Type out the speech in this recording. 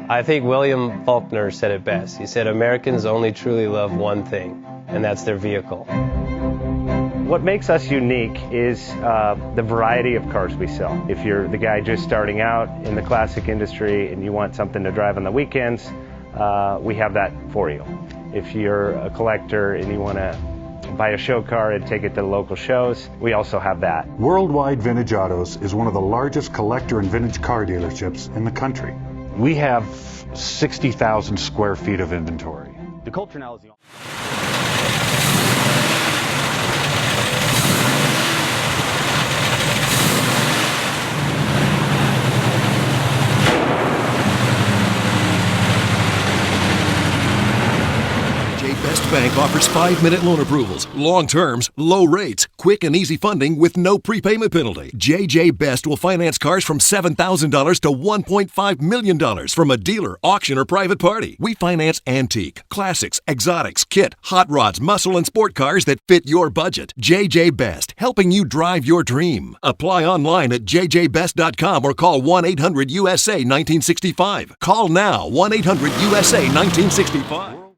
I think William Faulkner said it best. He said, Americans only truly love one thing, and that's their vehicle. What makes us unique is the variety of cars we sell. If you're the guy just starting out in the classic industry and you want something to drive on the weekends, we have that for you. If you're a collector and you want to buy a show car and take it to the local shows, we also have that. Worldwide Vintage Autos is one of the largest collector and vintage car dealerships in the country. We have 60,000 square feet of inventory. The culture now is the Best Bank offers 5-minute loan approvals, long terms, low rates, quick and easy funding with no prepayment penalty. JJ Best will finance cars from $7,000 to $1.5 million from a dealer, auction, or private party. We finance antique, classics, exotics, kit, hot rods, muscle, and sport cars that fit your budget. JJ Best, helping you drive your dream. Apply online at jjbest.com or call 1-800-USA-1965. Call now, 1-800-USA-1965.